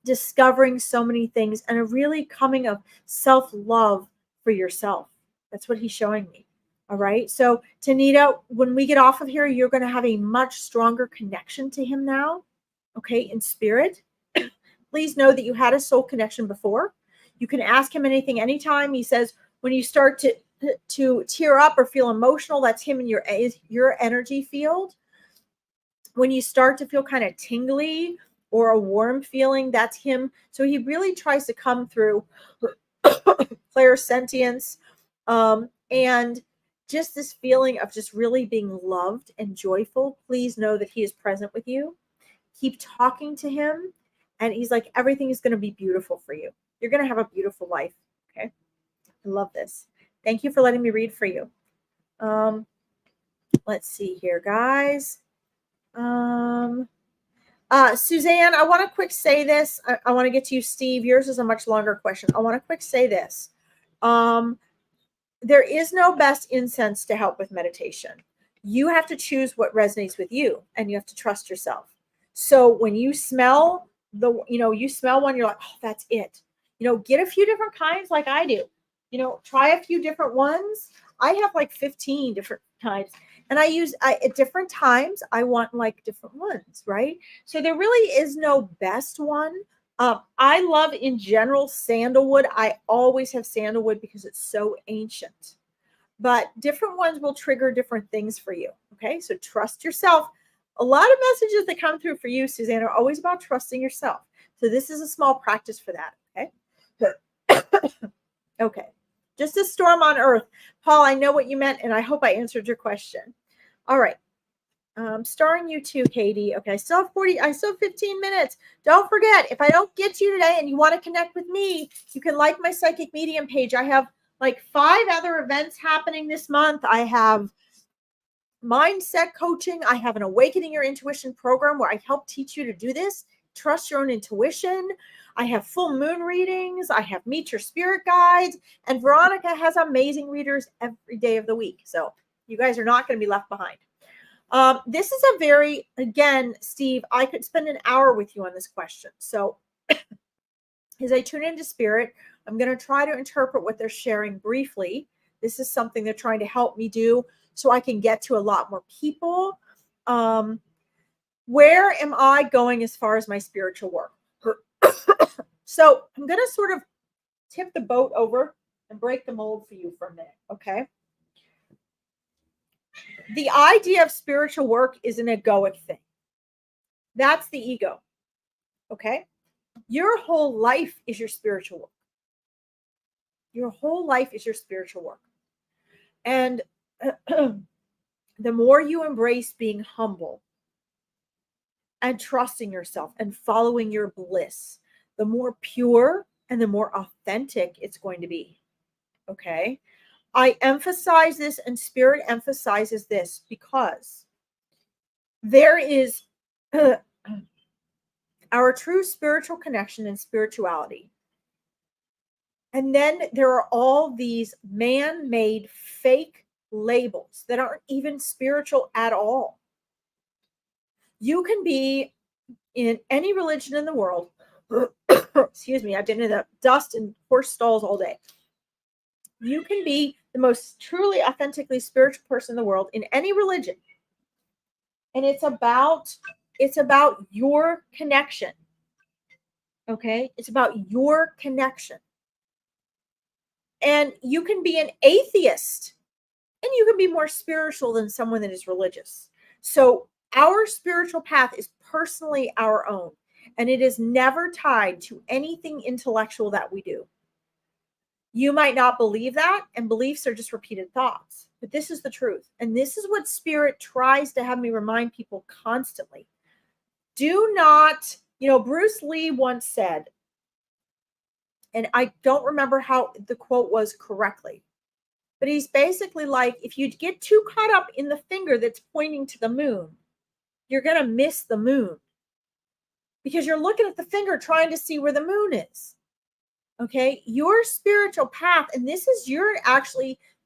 discovering so many things, and a really coming of self-love for yourself. That's what he's showing me. All right. So, Tanita, when we get off of here, you're going to have a much stronger connection to him now. Okay. In spirit. Please know that you had a soul connection before. You can ask him anything, anytime. He says, when you start to tear up or feel emotional, that's him in your energy field. When you start to feel kind of tingly or a warm feeling, that's him. So he really tries to come through clairsentience, and just this feeling of just really being loved and joyful. Please know that he is present with you. Keep talking to him, and he's like, everything is going to be beautiful for you. You're going to have a beautiful life. Okay. I love this. Thank you for letting me read for you. Let's see here, guys. Suzanne, I want to quick say this. I want to get to you, Steve. Yours is a much longer question. I want to quick say this. There is no best incense to help with meditation. You have to choose what resonates with you, and you have to trust yourself. So when you smell you smell one, you're like, oh, that's it. Get a few different kinds like I do. Try a few different ones. I have like 15 different types, and at different times, I want like different ones, right? So there really is no best one. I love in general sandalwood. I always have sandalwood because it's so ancient, but different ones will trigger different things for you. Okay. So trust yourself. A lot of messages that come through for you, Suzanne, are always about trusting yourself. So this is a small practice for that. Okay. Okay. Just a storm on earth. Paul, I know what you meant, and I hope I answered your question. All right. Starring you too, Katie. Okay, I still have 15 minutes. Don't forget, if I don't get to you today and you want to connect with me, you can like my Psychic Medium page. I have like 5 other events happening this month. I have mindset coaching. I have an Awakening Your Intuition program where I help teach you to do this. Trust your own intuition. I have full moon readings. I have Meet Your Spirit guides. And Veronica has amazing readers every day of the week. So you guys are not going to be left behind. This is again, Steve, I could spend an hour with you on this question. So as I tune into spirit, I'm going to try to interpret what they're sharing briefly. This is something they're trying to help me do so I can get to a lot more people. Where am I going as far as my spiritual work? So I'm going to sort of tip the boat over and break the mold for you for a minute. Okay. The idea of spiritual work is an egoic thing. That's the ego. Okay. Your whole life is your spiritual work. Your whole life is your spiritual work. And the more you embrace being humble and trusting yourself and following your bliss, the more pure and the more authentic it's going to be. Okay. I emphasize this, and spirit emphasizes this because there is our true spiritual connection and spirituality. And then there are all these man-made fake labels that aren't even spiritual at all. You can be in any religion in the world. Excuse me, I've been in the dust and horse stalls all day. You can be the most truly authentically spiritual person in the world in any religion. And it's about your connection. Okay? It's about your connection. And you can be an atheist and you can be more spiritual than someone that is religious. So our spiritual path is personally our own, and it is never tied to anything intellectual that we do. You might not believe that, and beliefs are just repeated thoughts, but this is the truth. And this is what spirit tries to have me remind people constantly. Do not, Bruce Lee once said, and I don't remember how the quote was correctly, but he's basically like, if you get too caught up in the finger that's pointing to the moon, you're going to miss the moon because you're looking at the finger trying to see where the moon is. Okay. Your spiritual path. And this is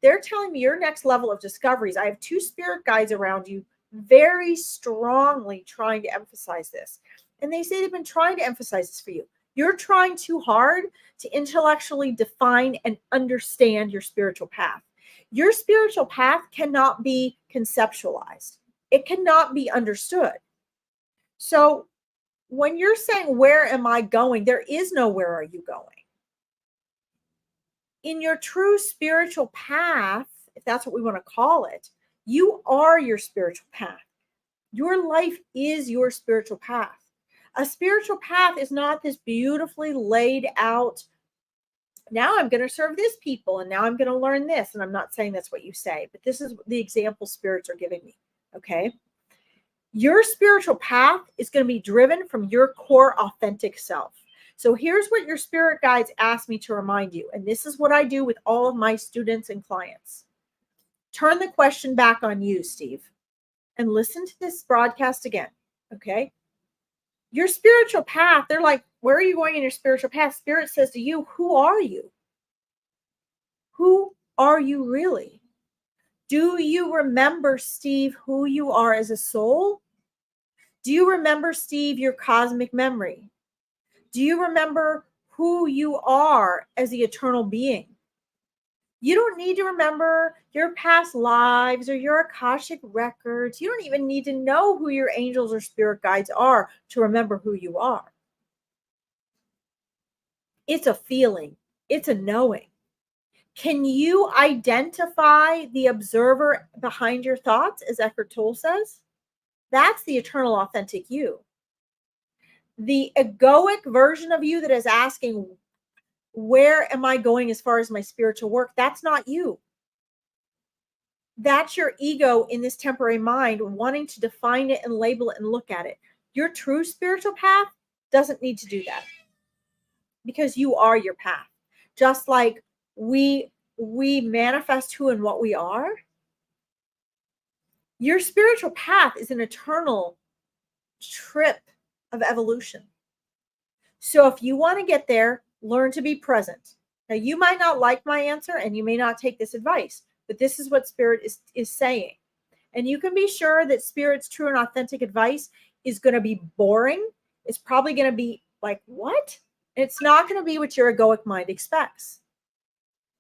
they're telling me your next level of discoveries. I have 2 spirit guides around you very strongly trying to emphasize this. And they say they've been trying to emphasize this for you. You're trying too hard to intellectually define and understand your spiritual path. Your spiritual path cannot be conceptualized. It cannot be understood. So when you're saying, where am I going? There is no where are you going. In your true spiritual path, if that's what we want to call it, you are your spiritual path. Your life is your spiritual path. A spiritual path is not this beautifully laid out, now I'm going to serve this people, and now I'm going to learn this. And I'm not saying that's what you say, but this is the example spirits are giving me. Okay. Your spiritual path is going to be driven from your core authentic self. So here's what your spirit guides ask me to remind you. And this is what I do with all of my students and clients. Turn the question back on you, Steve, and listen to this broadcast again. Okay. Your spiritual path, they're like, where are you going in your spiritual path? Spirit says to you, who are you? Who are you really? Do you remember, Steve, who you are as a soul? Do you remember, Steve, your cosmic memory? Do you remember who you are as the eternal being? You don't need to remember your past lives or your Akashic records. You don't even need to know who your angels or spirit guides are to remember who you are. It's a feeling, it's a knowing. Can you identify the observer behind your thoughts, as Eckhart Tolle says? That's the eternal, authentic you. The egoic version of you that is asking, where am I going as far as my spiritual work? That's not you. That's your ego in this temporary mind wanting to define it and label it and look at it. Your true spiritual path doesn't need to do that, because you are your path. Just like we manifest who and what we are, your spiritual path is an eternal trip of evolution. So if you want to get there, learn to be present. Now, you might not like my answer and you may not take this advice, but this is what Spirit is saying. And you can be sure that Spirit's true and authentic advice is going to be boring. It's probably going to be like, what? And it's not going to be what your egoic mind expects.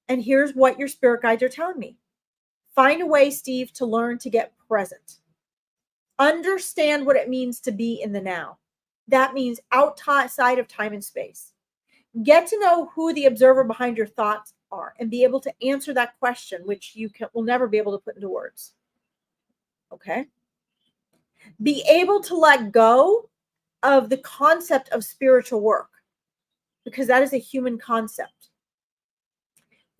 And here's what your spirit guides are telling me. Find a way, Steve, to learn to get present. Understand what it means to be in the now. That means outside of time and space. Get to know who the observer behind your thoughts are and be able to answer that question, which you will never be able to put into words. Okay? Be able to let go of the concept of spiritual work, because that is a human concept.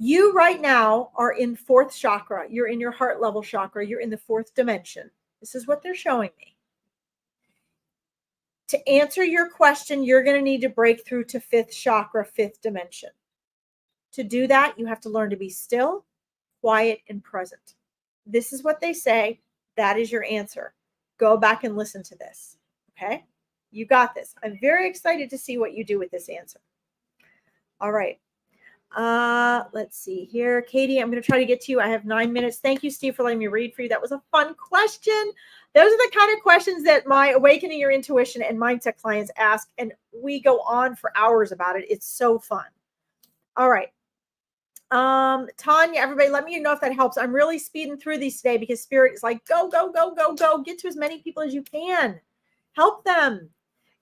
You right now are in fourth chakra. You're in your heart level chakra. You're in the fourth dimension. This is what they're showing me. To answer your question, you're going to need to break through to fifth chakra, fifth dimension. To do that, you have to learn to be still, quiet, and present. This is what they say. That is your answer. Go back and listen to this. Okay? You got this. I'm very excited to see what you do with this answer. All right. Let's see here. Katie, I'm going to try to get to you. I have 9 minutes. Thank you, Steve, for letting me read for you. That was a fun question. Those are the kind of questions that my Awakening Your Intuition and Mindset clients ask, and we go on for hours about it. It's so fun. All right. Tanya, everybody, let me know if that helps. I'm really speeding through these today because Spirit is like, go, go, go, go, go. Get to as many people as you can. Help them.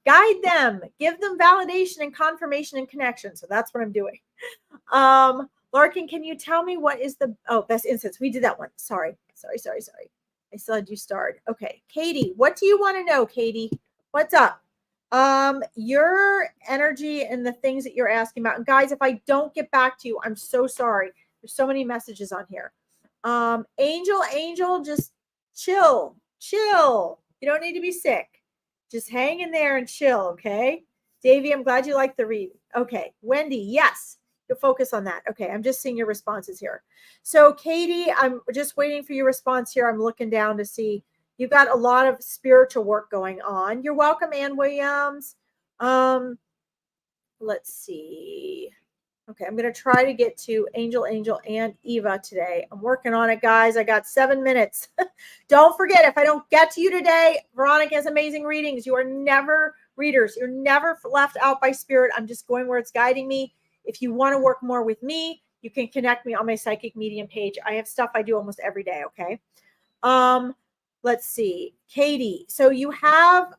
Guide them. Give them validation and confirmation and connection. So that's what I'm doing. Larkin, can you tell me what is the best instance? We did that one. Sorry. I still had you start. Okay. Katie, what do you want to know, Katie? What's up? Your energy and the things that you're asking about. And guys, if I don't get back to you, I'm so sorry. There's so many messages on here. Angel, just chill. You don't need to be sick. Just hang in there and chill, okay? Davey, I'm glad you like the read. Okay. Wendy, yes. You'll focus on that. Okay. I'm just seeing your responses here. So Katie, I'm just waiting for your response here. I'm looking down to see. You've got a lot of spiritual work going on. You're welcome, Ann Williams. Let's see. Okay, I'm going to try to get to Angel, and Eva today. I'm working on it, guys. I got 7 minutes. Don't forget, if I don't get to you today, Veronica has amazing readings. You are never readers. You're never left out by Spirit. I'm just going where it's guiding me. If you want to work more with me, you can connect me on my Psychic Medium page. I have stuff I do almost every day, okay? Let's see. Katie, so you have,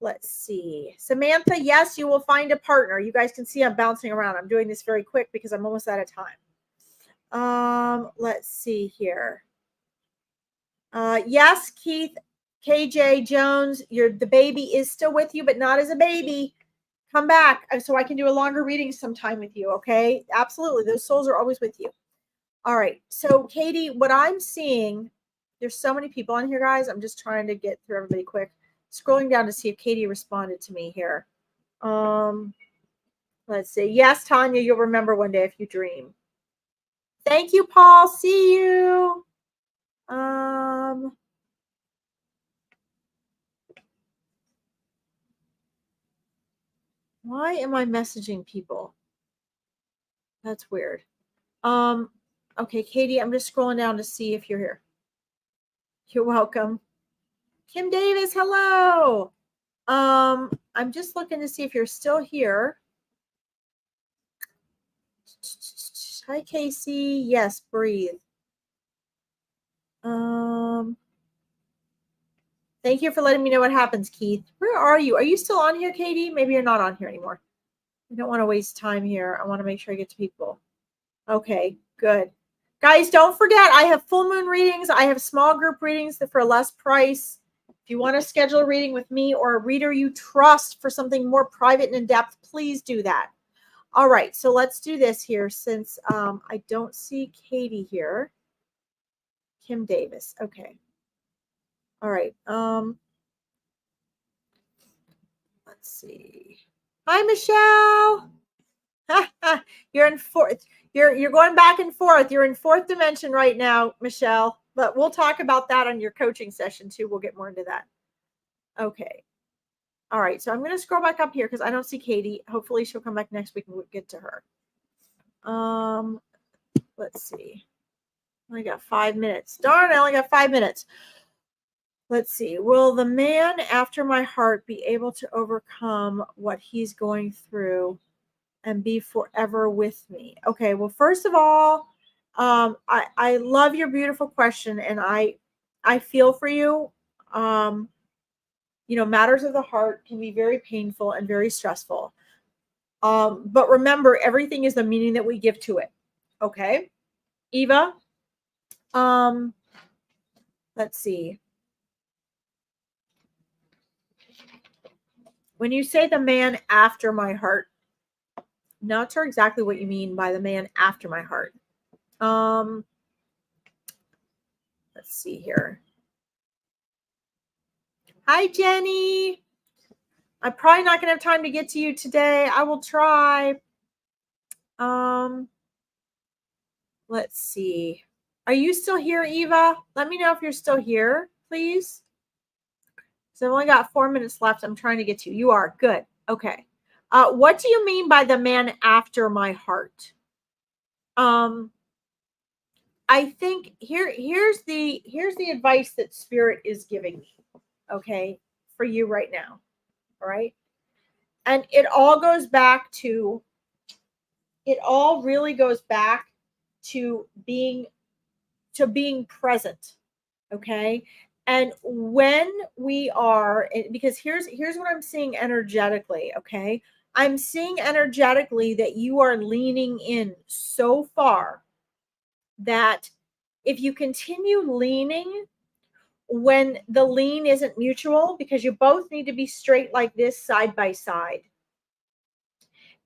let's see. Samantha, yes, you will find a partner. You guys can see I'm bouncing around. I'm doing this very quick because I'm almost out of time. Let's see here. Yes, Keith, KJ Jones, the baby is still with you, but not as a baby. Come back so I can do a longer reading sometime with you, okay? Absolutely. Those souls are always with you. All right. So, Katie, what I'm seeing, there's so many people on here, guys. I'm just trying to get through everybody quick. Scrolling down to see if Katie responded to me here. Let's see. Yes, Tanya, you'll remember one day if you dream. Thank you, Paul. See you. Why am I messaging people? That's weird. Okay, Katie, I'm just scrolling down to see if you're here. You're welcome. Kim Davis, hello. I'm just looking to see if you're still here. Hi, Casey. Yes, breathe. Thank you for letting me know what happens, Keith. Where are you? Are you still on here, Katie? Maybe you're not on here anymore. I don't want to waste time here. I want to make sure I get to people. Okay, good. Guys, don't forget, I have full moon readings. I have small group readings for a less price. If you want to schedule a reading with me or a reader you trust for something more private and in-depth, please do that. All right, so let's do this here since I don't see Katie here. Kim Davis. Okay. All right. Let's see. Hi, Michelle. You're in fourth. You're going back and forth. You're in fourth dimension right now, Michelle. But we'll talk about that on your coaching session too. We'll get more into that. Okay. All right. So I'm going to scroll back up here because I don't see Katie. Hopefully she'll come back next week and we'll get to her. Let's see. I got 5 minutes. Darn, I only got 5 minutes. Let's see. Will the man after my heart be able to overcome what he's going through and be forever with me? Okay. Well, first of all, I love your beautiful question, and I feel for you. Matters of the heart can be very painful and very stressful. But remember, everything is the meaning that we give to it. Okay, Eva. Let's see. When you say the man after my heart, not sure exactly what you mean by the man after my heart. Let's see here. Hi, Jenny. I'm probably not going to have time to get to you today. I will try. Let's see. Are you still here, Eva? Let me know if you're still here, please. So I've only got 4 minutes left. I'm trying to get to you. You are. Good. Okay. What do you mean by the man after my heart? I think here's the advice that Spirit is giving me, okay, for you right now. All right. And it all really goes back to being present. Okay. And when we are, because here's what I'm seeing energetically. Okay. I'm seeing energetically that you are leaning in so far that if you continue leaning, when the lean isn't mutual, because you both need to be straight like this side by side.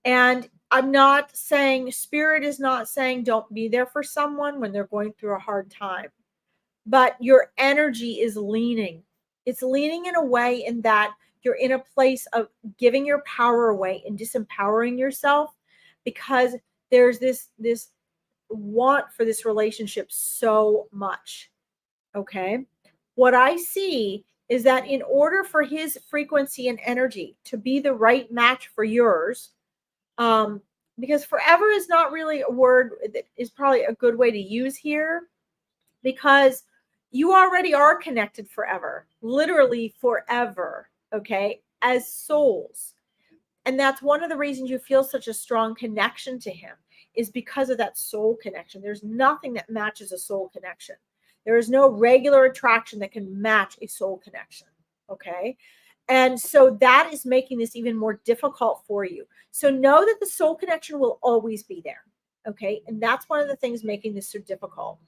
And I'm not saying, Spirit is not saying don't be there for someone when they're going through a hard time, but your energy is leaning. It's leaning in a way in that you're in a place of giving your power away and disempowering yourself, because there's this want for this relationship so much. Okay. What I see is that in order for his frequency and energy to be the right match for yours, because forever is not really a word that is probably a good way to use here, because you already are connected forever, literally forever, okay, as souls. And that's one of the reasons you feel such a strong connection to him, is because of that soul connection. There's nothing that matches a soul connection. There is no regular attraction that can match a soul connection. Okay. And so that is making this even more difficult for you. So know that the soul connection will always be there. Okay. And that's one of the things making this so difficult.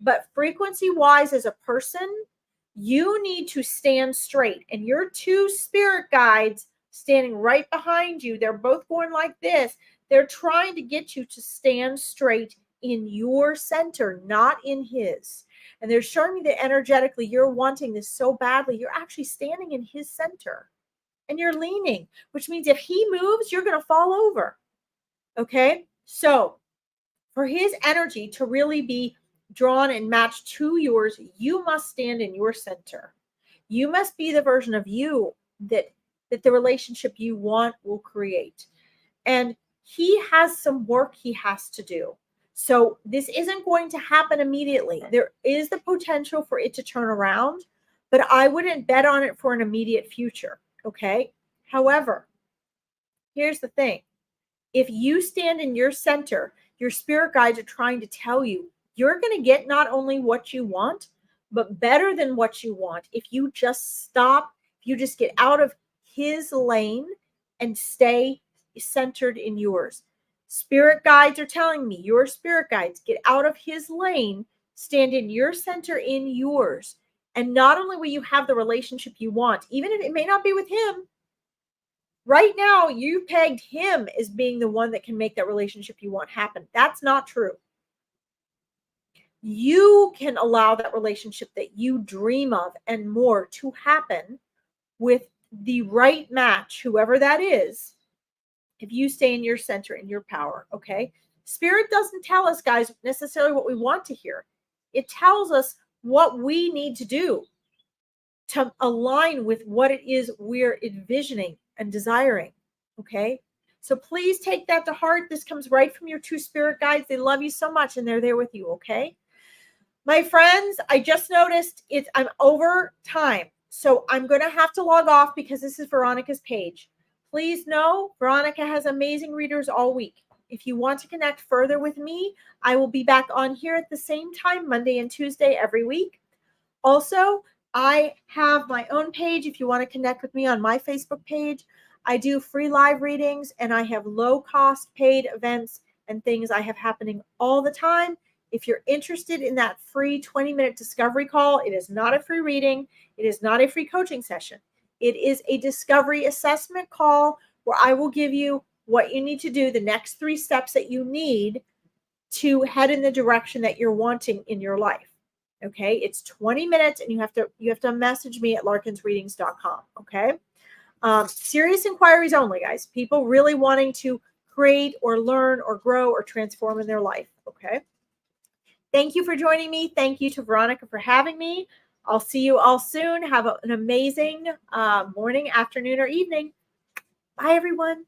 But frequency wise, as a person, you need to stand straight. And your two spirit guides standing right behind you, they're both going like this. They're trying to get you to stand straight in your center, not in his. And they're showing me that energetically you're wanting this so badly. You're actually standing in his center and you're leaning, which means if he moves, you're going to fall over. Okay. So for his energy to really be drawn and matched to yours, you must stand in your center. You must be the version of you that the relationship you want will create. And he has some work he has to do. So this isn't going to happen immediately. There is the potential for it to turn around, but I wouldn't bet on it for an immediate future. Okay. However, here's the thing. If you stand in your center, your spirit guides are trying to tell you you're going to get not only what you want, but better than what you want. If you just stop, if you just get out of his lane and stay centered in yours. Spirit guides are telling me, your spirit guides, get out of his lane, stand in your center in yours. And not only will you have the relationship you want, even if it may not be with him, right now, you pegged him as being the one that can make that relationship you want happen. That's not true. You can allow that relationship that you dream of and more to happen with the right match, whoever that is, if you stay in your center, in your power, okay? Spirit doesn't tell us, guys, necessarily what we want to hear. It tells us what we need to do to align with what it is we're envisioning and desiring. Okay. So please take that to heart. This comes right from your two spirit guides. They love you so much and they're there with you. Okay. My friends, I just noticed I'm over time. So I'm going to have to log off because this is Veronica's page. Please know Veronica has amazing readers all week. If you want to connect further with me, I will be back on here at the same time, Monday and Tuesday every week. Also, I have my own page if you want to connect with me on my Facebook page. I do free live readings and I have low cost paid events and things I have happening all the time. If you're interested in that free 20-minute discovery call, it is not a free reading. It is not a free coaching session. It is a discovery assessment call where I will give you what you need to do, the next 3 steps that you need to head in the direction that you're wanting in your life. Okay, it's 20 minutes and you have to message me at larkinsreadings.com. Okay, serious inquiries only, guys. People really wanting to create or learn or grow or transform in their life. Okay, thank you for joining me. Thank you to Veronica for having me. I'll see you all soon. Have an amazing morning, afternoon, or evening. Bye, everyone.